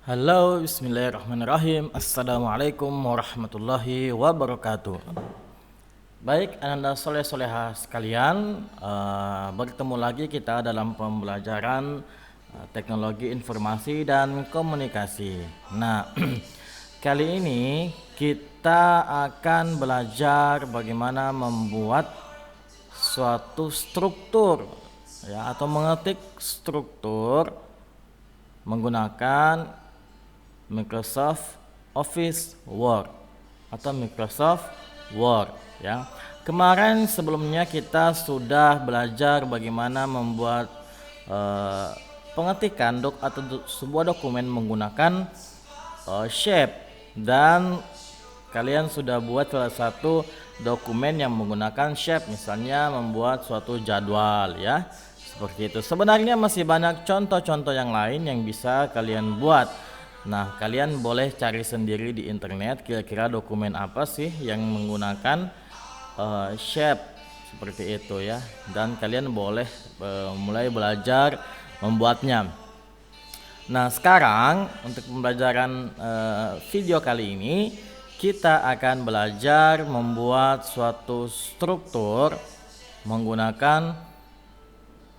Halo, bismillahirrahmanirrahim. Assalamualaikum warahmatullahi wabarakatuh. Baik, Ananda soleh soleha sekalian, bertemu lagi kita dalam pembelajaran teknologi informasi dan komunikasi. Nah, kali ini kita akan belajar bagaimana membuat suatu struktur ya, atau mengetik struktur menggunakan Microsoft Office Word atau Microsoft Word ya. Kemarin sebelumnya kita sudah belajar bagaimana membuat pengetikan sebuah dokumen menggunakan Shape, dan kalian sudah buat salah satu dokumen yang menggunakan Shape, misalnya membuat suatu jadwal ya. Seperti itu. Sebenarnya masih banyak contoh-contoh yang lain yang bisa kalian buat. Nah, kalian boleh cari sendiri di internet kira-kira dokumen apa sih yang menggunakan Shape seperti itu ya. Dan kalian boleh mulai belajar membuatnya. Nah, sekarang untuk pembelajaran video kali ini kita akan belajar membuat suatu struktur menggunakan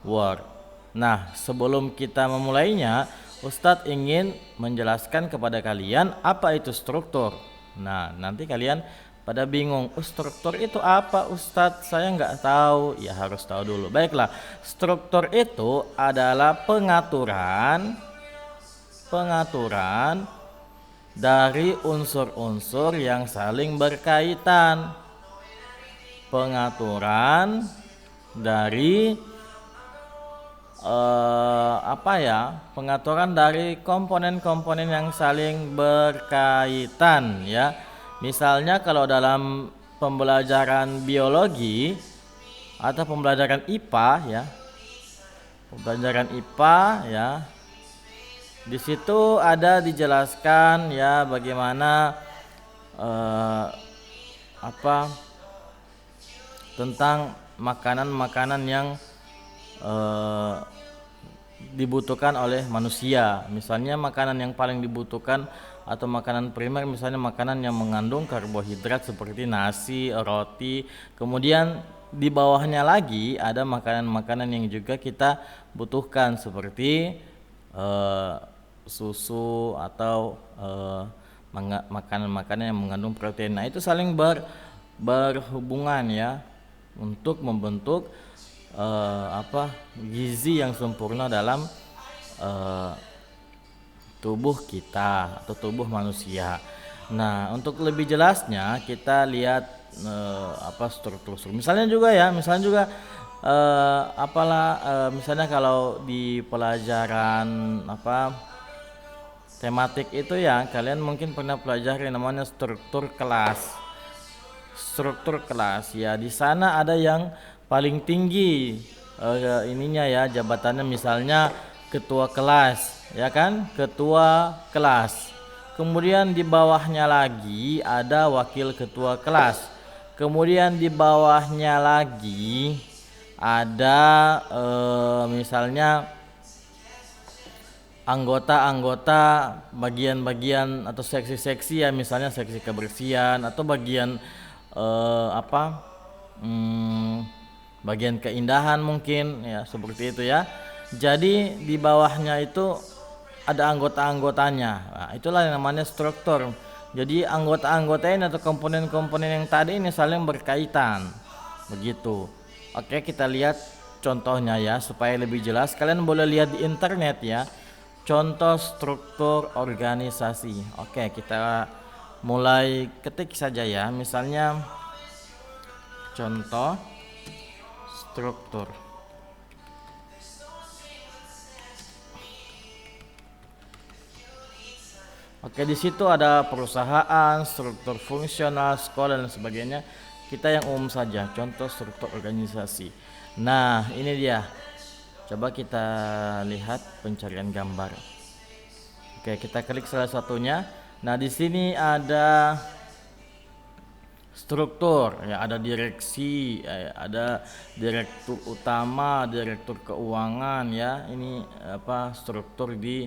Word. Nah, sebelum kita memulainya, Ustadz ingin menjelaskan kepada kalian apa itu struktur. Nah, nanti kalian pada bingung, struktur itu apa Ustadz? Saya nggak tahu. Ya harus tahu dulu. Baiklah, struktur itu adalah pengaturan dari unsur-unsur yang saling berkaitan. Pengaturan dari pengaturan dari komponen-komponen yang saling berkaitan ya. Misalnya kalau dalam pembelajaran biologi atau pembelajaran IPA ya. Di situ ada dijelaskan ya bagaimana tentang makanan-makanan yang dibutuhkan oleh manusia. Misalnya makanan yang paling dibutuhkan atau makanan primer, misalnya makanan yang mengandung karbohidrat seperti nasi, roti. Kemudian di bawahnya lagi ada makanan-makanan yang juga kita butuhkan seperti susu atau makanan-makanan yang mengandung protein. Nah, itu saling berhubungan ya untuk membentuk gizi yang sempurna dalam tubuh kita atau tubuh manusia. Nah, untuk lebih jelasnya kita lihat struktur. Misalnya juga misalnya kalau di pelajaran tematik itu ya, kalian mungkin pernah pelajari namanya struktur kelas. Struktur kelas ya, di sana ada yang paling tinggi ininya ya, jabatannya misalnya ketua kelas ya kan, ketua kelas. Kemudian di bawahnya lagi ada wakil ketua kelas. Kemudian di bawahnya lagi ada misalnya anggota-anggota bagian-bagian atau seksi-seksi ya, misalnya seksi kebersihan atau bagian bagian keindahan mungkin ya, seperti itu ya. Jadi di bawahnya itu ada anggota-anggotanya. Nah, itulah yang namanya struktur. Jadi anggota-anggota ini atau komponen-komponen yang tadi ini saling berkaitan. Begitu. Oke, kita lihat contohnya ya supaya lebih jelas. Kalian boleh lihat di internet ya. Contoh struktur organisasi. Oke, kita mulai ketik saja ya. Misalnya contoh struktur. Oke, di situ ada perusahaan, struktur fungsional, sekolah dan sebagainya. Kita yang umum saja, contoh struktur organisasi. Nah, ini dia. Coba kita lihat pencarian gambar. Oke, kita klik salah satunya. Nah, di sini ada struktur ya, ada direksi, ada direktur utama, direktur keuangan ya. Ini struktur di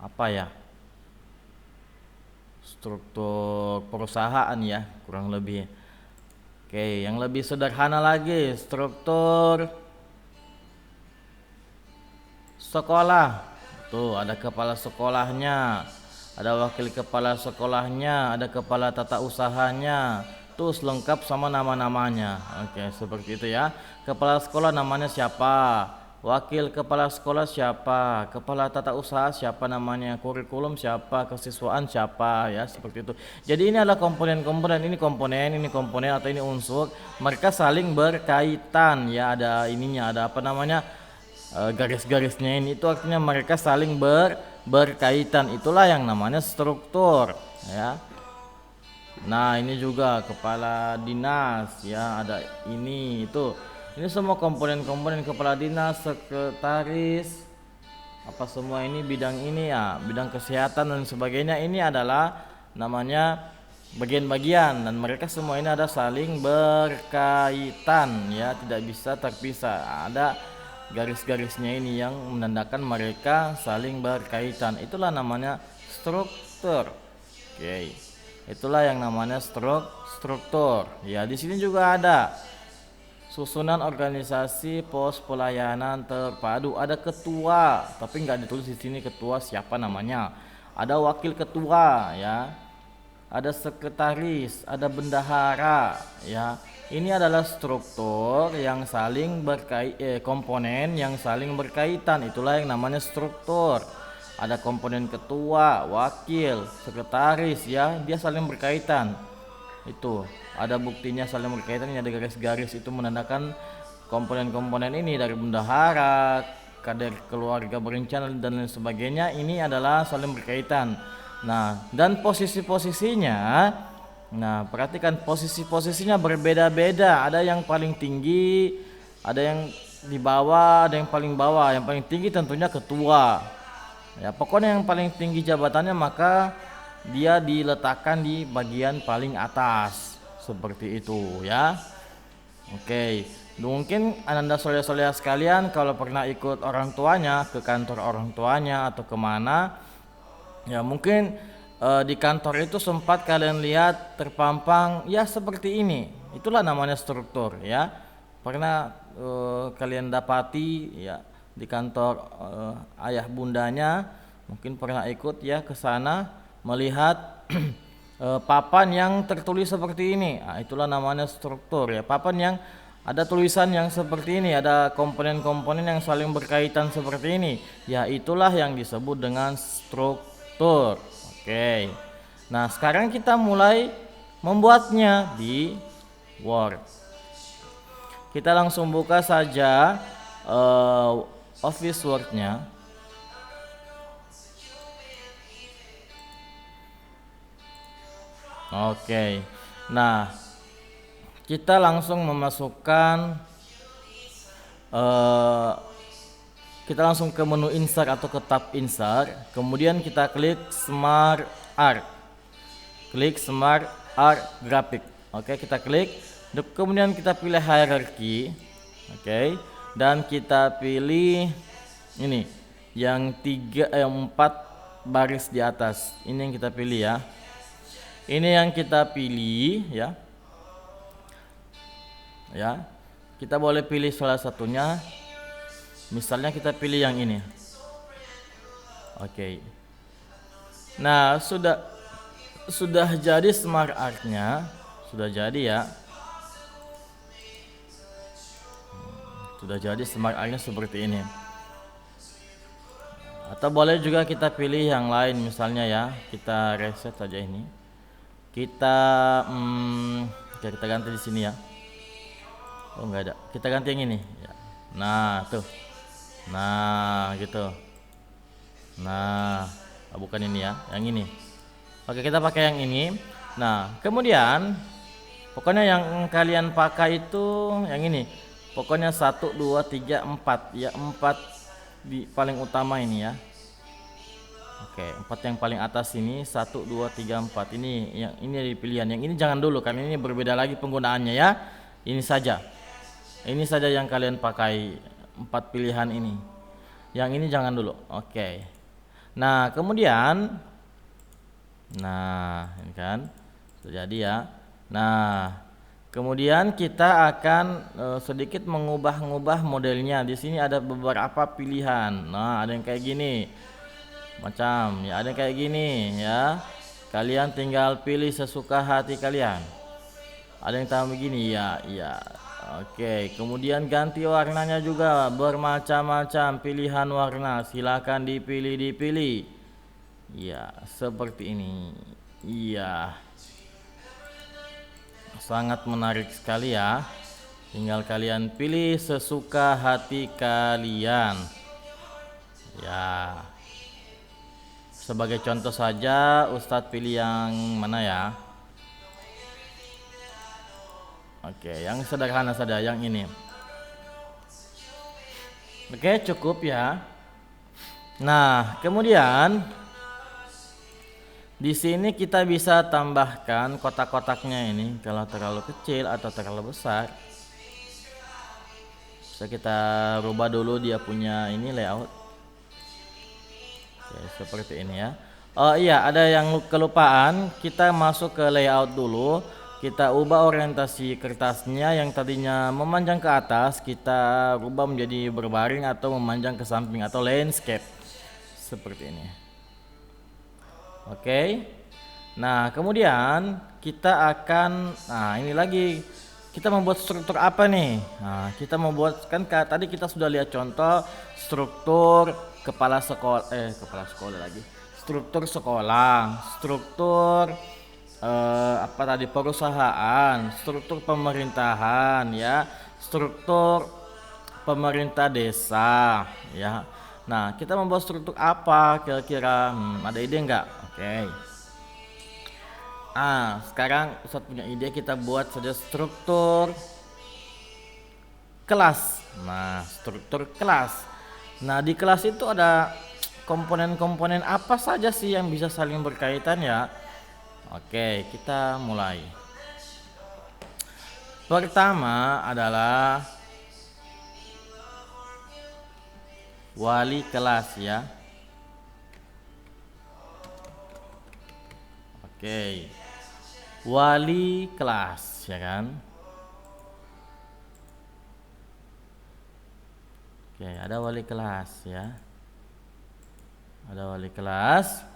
apa ya, struktur perusahaan ya kurang lebih. Oke, yang lebih sederhana lagi, struktur sekolah. Tuh ada kepala sekolahnya, ada wakil kepala sekolahnya, ada kepala tata usahanya, terus lengkap sama nama-namanya. Oke, seperti itu ya. Kepala sekolah namanya siapa, wakil kepala sekolah siapa, kepala tata usaha siapa namanya, kurikulum siapa, kesiswaan siapa, ya seperti itu. Jadi ini adalah komponen-komponen, ini komponen atau ini unsur, mereka saling berkaitan ya, ada ininya, ada apa namanya, garis-garisnya ini, itu artinya mereka saling berkaitan, itulah yang namanya struktur ya. Nah ini juga kepala dinas ya, ada ini itu, ini semua komponen-komponen kepala dinas, sekretaris, apa semua ini bidang ini ya, bidang kesehatan dan sebagainya, ini adalah namanya bagian-bagian, dan mereka semua ini ada saling berkaitan ya, tidak bisa terpisah, ada garis-garisnya ini yang menandakan mereka saling berkaitan, itulah namanya struktur. Oke, itulah yang namanya struktur ya. Di sini juga ada susunan organisasi pos pelayanan terpadu, ada ketua tapi nggak ditulis di sini ketua siapa namanya, ada wakil ketua ya, ada sekretaris, ada bendahara ya. Ini adalah struktur yang saling komponen yang saling berkaitan, itulah yang namanya struktur. Ada komponen ketua, wakil, sekretaris ya, dia saling berkaitan. Itu ada buktinya saling berkaitan, ini ada garis-garis, itu menandakan komponen-komponen ini dari bendahara, kader keluarga berencana dan lain sebagainya, ini adalah saling berkaitan. Nah, dan posisi-posisinya, nah perhatikan posisi-posisinya berbeda-beda, ada yang paling tinggi, ada yang di bawah, ada yang paling bawah. Yang paling tinggi tentunya ketua ya, pokoknya yang paling tinggi jabatannya maka dia diletakkan di bagian paling atas, seperti itu ya. Oke, mungkin Ananda soleh-soleh sekalian kalau pernah ikut orang tuanya ke kantor orang tuanya atau kemana ya, mungkin di kantor itu sempat kalian lihat terpampang ya seperti ini, itulah namanya struktur ya. Pernah kalian dapati ya di kantor ayah bundanya, mungkin pernah ikut ya ke sana melihat papan yang tertulis seperti ini. Nah, itulah namanya struktur ya, papan yang ada tulisan yang seperti ini, ada komponen-komponen yang saling berkaitan seperti ini ya, itulah yang disebut dengan struktur. Oke, nah sekarang kita mulai membuatnya di Word. Kita langsung buka saja Office Word-nya. Oke, nah kita langsung memasukkan kita langsung ke menu insert atau ke tab insert, kemudian kita klik Smart Art, klik Smart Art Graphic. Oke, kita klik, kemudian kita pilih hierarchy. Oke, dan kita pilih ini yang 4 baris di atas, ini yang kita pilih ya. Ini yang kita pilih ya. Ya, kita boleh pilih salah satunya. Misalnya kita pilih yang ini. Oke. Nah, sudah jadi Smart Art-nya, sudah jadi ya. Sudah jadi Smart Art-nya seperti ini. Atau boleh juga kita pilih yang lain, misalnya ya, kita reset saja ini. Kita ganti di sini ya. Oh enggak ada, kita ganti yang ini ya. Nah tuh, nah gitu, nah bukan ini ya, yang ini. Oke, kita pakai yang ini. Nah kemudian pokoknya yang kalian pakai itu yang ini, pokoknya 1, 2, 3, 4 ya, 4 di paling utama ini ya. Oke, 4 yang paling atas ini, 1, 2, 3, 4 ini, yang ini ada pilihan, yang ini jangan dulu karena ini berbeda lagi penggunaannya ya. Ini saja yang kalian pakai, 4 pilihan ini, yang ini jangan dulu. Oke, Nah, kemudian ini kan sudah jadi ya. Nah, kemudian kita akan sedikit mengubah-ubah modelnya. Di sini ada beberapa pilihan. Nah, ada yang kayak gini. Macam ya, ada yang kayak gini ya. Kalian tinggal pilih sesuka hati kalian. Ada yang tahu begini ya, iya. Oke, kemudian ganti warnanya juga, bermacam-macam pilihan warna. Silakan dipilih. Iya, seperti ini. Iya. Sangat menarik sekali ya. Tinggal kalian pilih sesuka hati kalian. Ya. Sebagai contoh saja, Ustadz pilih yang mana ya? Oke, yang sederhana saja, yang ini. Oke, cukup ya. Nah, kemudian di sini kita bisa tambahkan kotak-kotaknya ini. Kalau terlalu kecil atau terlalu besar, bisa kita rubah dulu dia punya ini layout. Oke, seperti ini ya. Oh iya, ada yang kelupaan. Kita masuk ke layout dulu. Kita ubah orientasi kertasnya yang tadinya memanjang ke atas, kita rubah menjadi berbaring atau memanjang ke samping atau landscape. Seperti ini. Oke. Nah, kemudian kita akan, ini lagi kita membuat struktur apa nih? Nah, kita membuat, kan tadi kita sudah lihat contoh struktur kepala sekolah struktur sekolah, struktur apa tadi, perusahaan, struktur pemerintahan ya, struktur pemerintah desa ya. Nah, kita membuat struktur apa kira-kira? Ada ide enggak? Oke. Sekarang Ustadz punya ide, kita buat saja struktur kelas. Nah, struktur kelas. Nah, di kelas itu ada komponen-komponen apa saja sih yang bisa saling berkaitan ya? Oke, kita mulai. Pertama adalah wali kelas ya. Oke. Wali kelas ya kan? Oke, ada wali kelas ya. Ada wali kelas.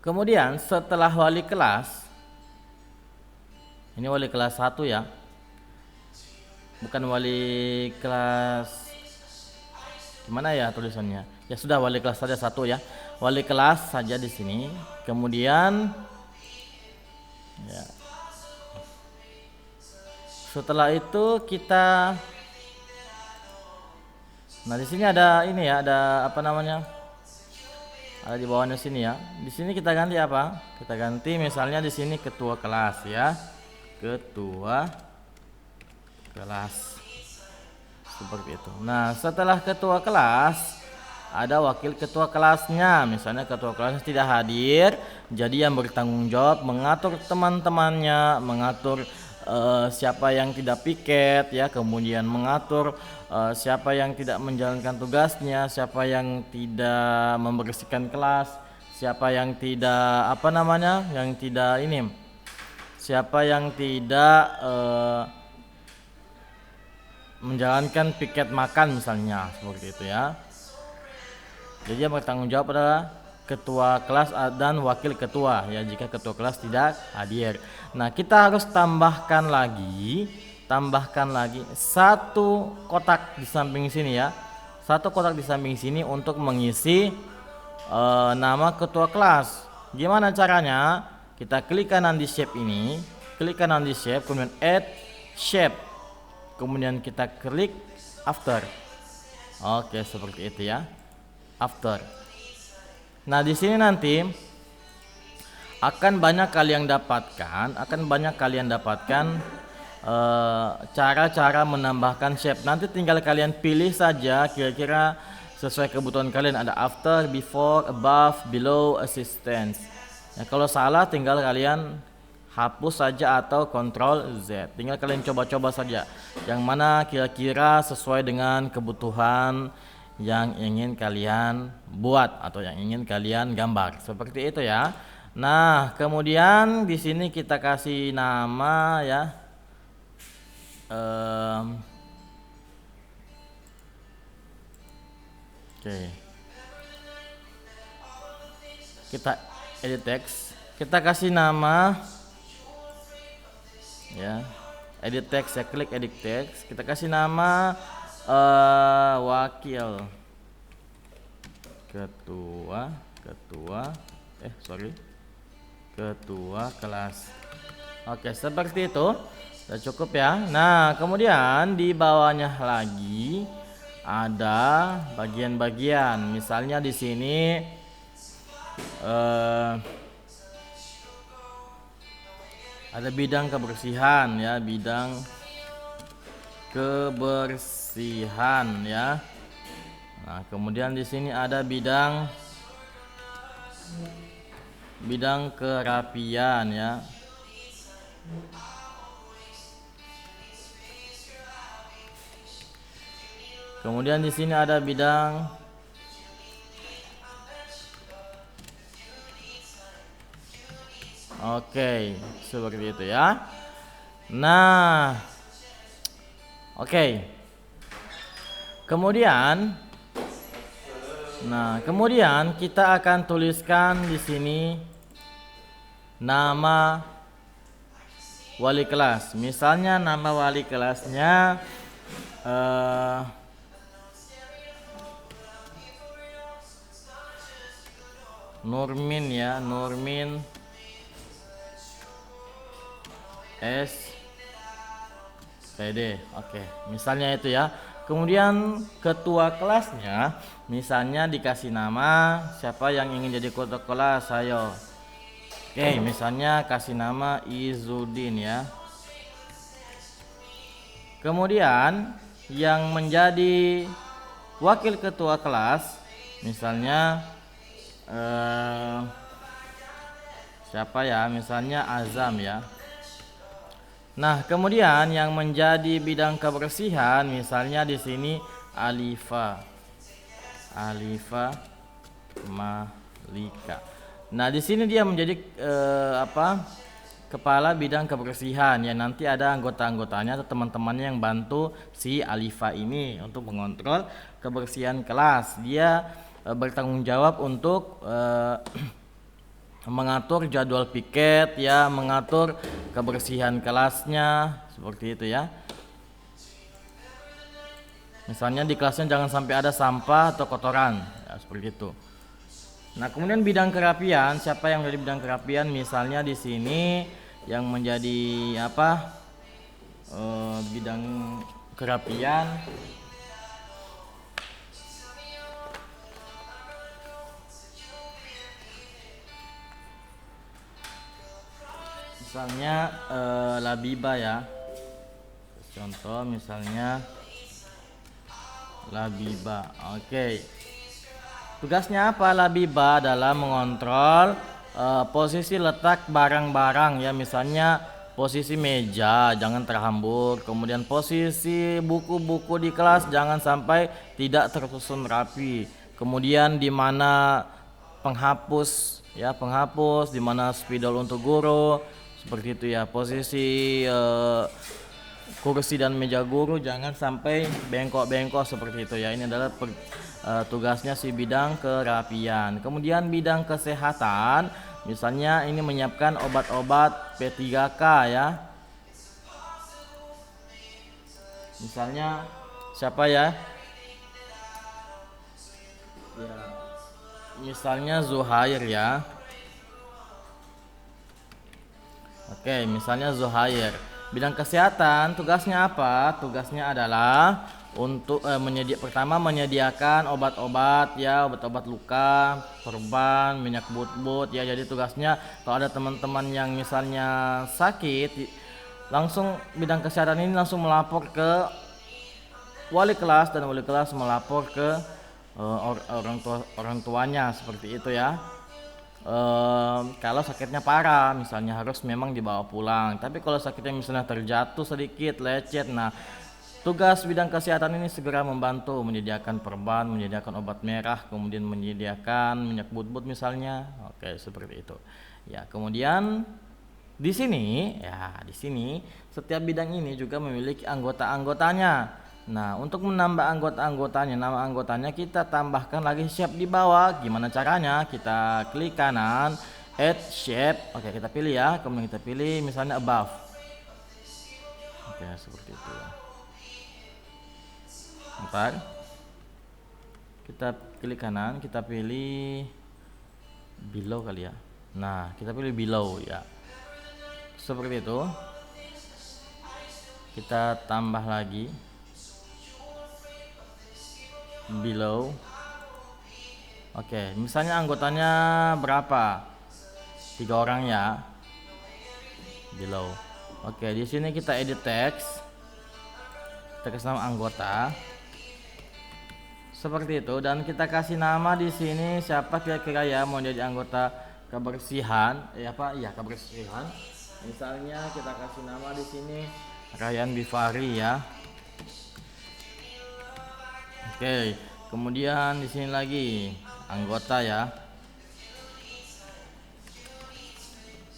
Kemudian setelah wali kelas, ini wali kelas 1 ya, bukan wali kelas, gimana ya tulisannya? Ya sudah, wali kelas saja 1 ya, wali kelas saja di sini. Kemudian ya, setelah itu kita, nah di sini ada ini ya, ada apa namanya? Ada di bawahnya sini ya. Di sini kita ganti apa? Kita ganti misalnya di sini ketua kelas ya. Ketua kelas. Seperti itu. Nah, setelah ketua kelas ada wakil ketua kelasnya. Misalnya ketua kelasnya tidak hadir, jadi yang bertanggung jawab mengatur teman-temannya, mengatur siapa yang tidak piket ya, kemudian mengatur siapa yang tidak menjalankan tugasnya, siapa yang tidak membersihkan kelas, siapa yang tidak siapa yang tidak menjalankan piket makan misalnya, seperti itu ya. Jadi yang bertanggung jawab adalah ketua kelas dan wakil ketua ya, jika ketua kelas tidak hadir. Nah, kita harus tambahkan lagi satu kotak di samping sini ya. Satu kotak di samping sini untuk mengisi nama ketua kelas. Gimana caranya? Kita klik kanan di shape ini, kemudian add shape. Kemudian kita klik after. Oke, seperti itu ya. After. Nah, di sini nanti akan banyak kalian dapatkan cara-cara menambahkan shape. Nanti tinggal kalian pilih saja kira-kira sesuai kebutuhan kalian, ada after, before, above, below, assistance. Ya, kalau salah tinggal kalian hapus saja atau Ctrl Z. Tinggal kalian coba-coba saja yang mana kira-kira sesuai dengan kebutuhan yang ingin kalian buat atau yang ingin kalian gambar. Seperti itu ya. Nah, kemudian di sini kita kasih nama ya. Oke. Kita edit text. Kita kasih nama ya. Edit text ya, klik edit text. Kita kasih nama wakil ketua kelas. Oke, seperti itu. Sudah cukup ya. Nah, kemudian di bawahnya lagi ada bagian-bagian. Misalnya di sini ada bidang kebersihan ya, bidang kebersihan ya. Nah, kemudian di sini ada bidang kerapian ya. Kemudian di sini ada bidang Oke, seperti itu ya. Nah, oke. Kemudian kita akan tuliskan di sini nama wali kelas. Misalnya nama wali kelasnya Nurmin ya, Nurmin SPD. Oke, misalnya itu ya. Kemudian ketua kelasnya misalnya dikasih nama siapa yang ingin jadi ketua kelas, ayo. Oke, misalnya kasih nama Izudin ya. Kemudian yang menjadi wakil ketua kelas misalnya siapa ya, misalnya Azam ya. Nah, kemudian yang menjadi bidang kebersihan misalnya di sini Alifa Malika. Nah, di sini dia menjadi kepala bidang kebersihan ya. Nanti ada anggota-anggotanya atau teman-temannya yang bantu si Alifa ini untuk mengontrol kebersihan kelas. Dia bertanggung jawab untuk mengatur jadwal piket ya, mengatur kebersihan kelasnya, seperti itu ya. Misalnya di kelasnya jangan sampai ada sampah atau kotoran ya, seperti itu. Nah, kemudian bidang kerapian, siapa yang dari bidang kerapian? Misalnya di sini yang menjadi bidang kerapian misalnya Labiba ya. Contoh misalnya Labiba. Oke. Tugasnya apa Labiba? Adalah mengontrol posisi letak barang-barang ya. Misalnya posisi meja jangan terhambur, kemudian posisi buku-buku di kelas jangan sampai tidak tersusun rapi. Kemudian di mana penghapus ya, di mana spidol untuk guru. Seperti itu ya, posisi kursi dan meja guru jangan sampai bengkok-bengkok, seperti itu ya. Ini adalah tugasnya si bidang kerapian. Kemudian bidang kesehatan, misalnya ini menyiapkan obat-obat P3K ya. Misalnya siapa ya? Misalnya Zuhair ya. Oke, misalnya Zuhair. Bidang kesehatan tugasnya apa? Tugasnya adalah untuk menyediakan obat-obat ya, obat-obat luka, perban, minyak but-but ya. Jadi tugasnya kalau ada teman-teman yang misalnya sakit, langsung bidang kesehatan ini langsung melapor ke wali kelas dan wali kelas melapor ke orang tuanya, seperti itu ya. Kalau sakitnya parah misalnya harus memang dibawa pulang. Tapi kalau sakitnya misalnya terjatuh sedikit, lecet, nah Tugas bidang kesehatan ini segera membantu menyediakan perban, menyediakan obat merah, kemudian menyediakan minyak but-but misalnya. Oke, seperti itu. Ya, kemudian di sini, setiap bidang ini juga memiliki anggota-anggotanya. Nah, untuk menambah anggota-anggotanya, nama anggotanya kita tambahkan lagi shape di bawah. Gimana caranya? Kita klik kanan, add shape. Oke, kita pilih ya. Kemudian kita pilih misalnya above. Oke, seperti itu ya. Bentar. Kita klik kanan, kita pilih below kali ya. Nah, kita pilih below ya. Seperti itu. Kita tambah lagi below. Oke, misalnya anggotanya berapa? 3 orang ya. Below. Oke, di sini kita edit text. Kita kasih nama anggota. Seperti itu, dan kita kasih nama di sini siapa kira-kira ya mau jadi anggota kebersihan, kebersihan. Misalnya kita kasih nama di sini Ryan Bivari ya. Oke, kemudian di sini lagi anggota ya.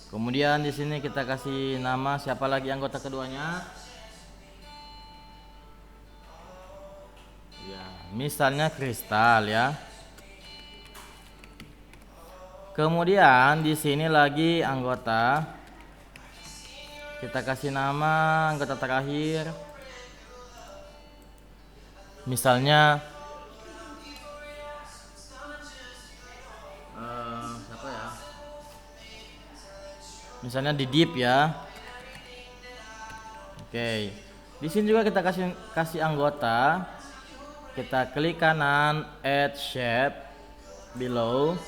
Kemudian di sini kita kasih nama siapa lagi anggota keduanya? Ya, misalnya Kristal ya. Kemudian di sini lagi anggota. Kita kasih nama anggota terakhir. Misalnya siapa ya? Misalnya Didip ya. Oke. Di sini juga kita kasih anggota. Kita klik kanan, add shape below.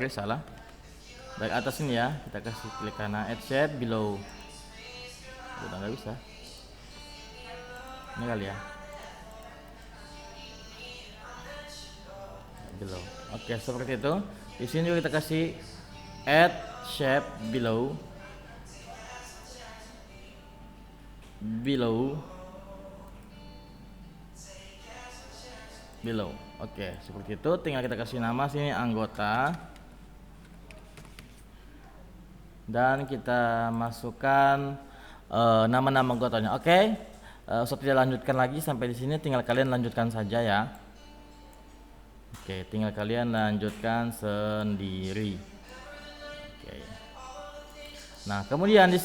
Salah. Dari atas ini ya, kita kasih klik kanan, add shape below. Udah nggak bisa. Ini kali ya. Below. Oke, seperti itu. Di sini juga kita kasih add shape below. Oke, seperti itu. Tinggal kita kasih nama sini anggota. Dan kita masukkan nama-nama anggotanya. Oke. Saya tidak lanjutkan lagi sampai di sini, tinggal kalian lanjutkan saja ya. Oke, tinggal kalian lanjutkan sendiri. Oke. Nah, kemudian di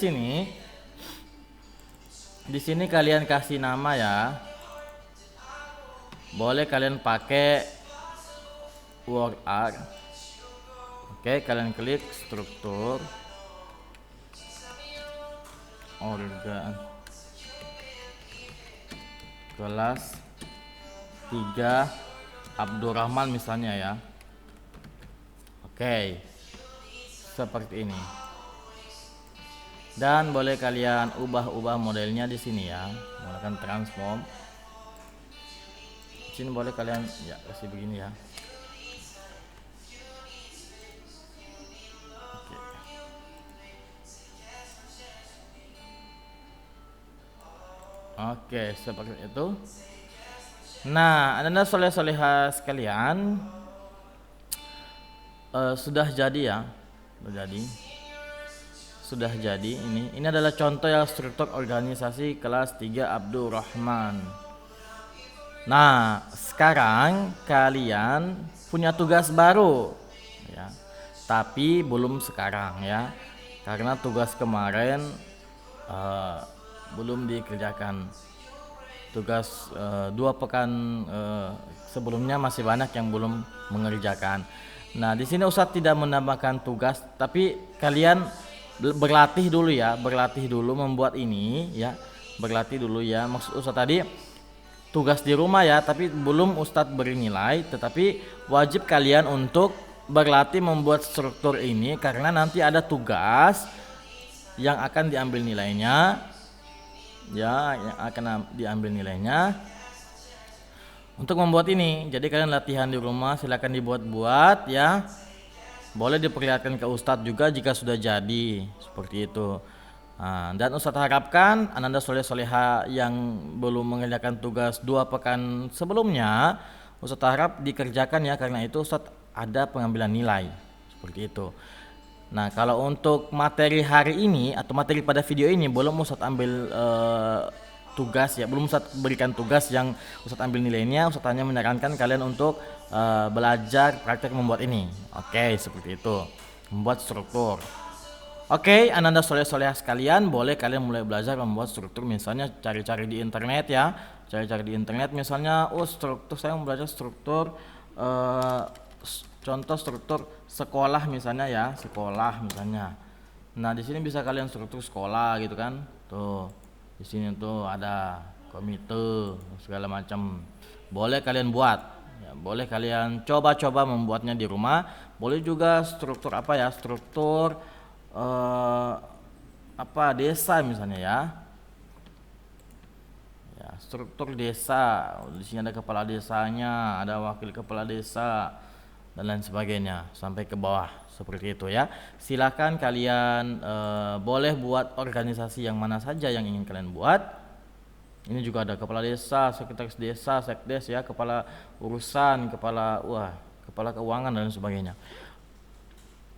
sini kalian kasih nama ya. Boleh kalian pakai word art. Oke, kalian klik struktur, organ, kelas 3 Abdurrahman misalnya ya. Oke, seperti ini. Dan boleh kalian ubah-ubah modelnya di sini ya, menggunakan transform. Di sini boleh kalian ya kasih begini ya. Oke, seperti itu. Nah, Anda soleh-soleha sekalian, sudah jadi ya, sudah jadi ini adalah contoh ya struktur organisasi kelas 3 Abdurrahman. Nah, sekarang kalian punya tugas baru ya, tapi belum sekarang ya, karena tugas kemarin belum dikerjakan. Tugas 2 pekan sebelumnya masih banyak yang belum mengerjakan. Nah, di sini Ustadz tidak menambahkan tugas, tapi kalian berlatih dulu membuat ini ya, berlatih dulu ya. Maksud Ustadz tadi tugas di rumah ya, tapi belum Ustadz beri nilai, tetapi wajib kalian untuk berlatih membuat struktur ini, karena nanti ada tugas yang akan diambil nilainya ya, untuk membuat ini. Jadi kalian latihan di rumah, silakan dibuat-buat ya. boleh diperlihatkan ke Ustadz juga jika sudah jadi, seperti itu. Nah, dan Ustadz harapkan Ananda Soleh Soleha yang belum mengerjakan tugas 2 pekan sebelumnya, Ustadz harap dikerjakan ya, karena itu Ustadz ada pengambilan nilai, seperti itu. Nah, kalau untuk materi hari ini atau materi pada video ini belum Ustadz ambil tugas ya, belum Ustadz berikan tugas yang Ustadz ambil nilainya. Ustadz hanya menyarankan kalian untuk belajar praktek membuat ini. Oke, seperti itu, membuat struktur. Oke, Ananda Soleh-Soleha sekalian, boleh kalian mulai belajar membuat struktur, misalnya cari-cari di internet ya, cari-cari di internet misalnya, struktur, saya mau belajar struktur contoh struktur sekolah misalnya ya, sekolah misalnya. Nah, di sini bisa kalian struktur sekolah gitu kan. Tuh. Di sini tuh ada komite segala macam. Boleh kalian buat. Ya, boleh kalian coba-coba membuatnya di rumah. Boleh juga struktur apa ya? Struktur apa desa misalnya ya. Ya, struktur desa. Di sini ada kepala desanya, ada wakil kepala desa, dan lain sebagainya sampai ke bawah, seperti itu ya. Silakan kalian boleh buat organisasi yang mana saja yang ingin kalian buat. Ini juga ada kepala desa, sekretaris desa, sekdes ya, kepala urusan, kepala keuangan dan sebagainya.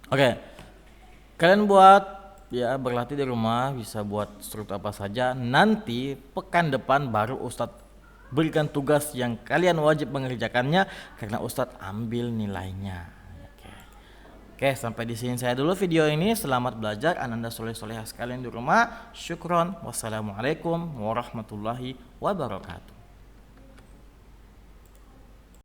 Oke, kalian buat ya, berlatih di rumah, bisa buat struktur apa saja. Nanti pekan depan baru Ustadz berikan tugas yang kalian wajib mengerjakannya, karena Ustadz ambil nilainya. Oke, sampai di sini saya dulu video ini. Selamat belajar Ananda Soleh-Soleha sekalian di rumah. Syukron. Wassalamualaikum warahmatullahi wabarakatuh.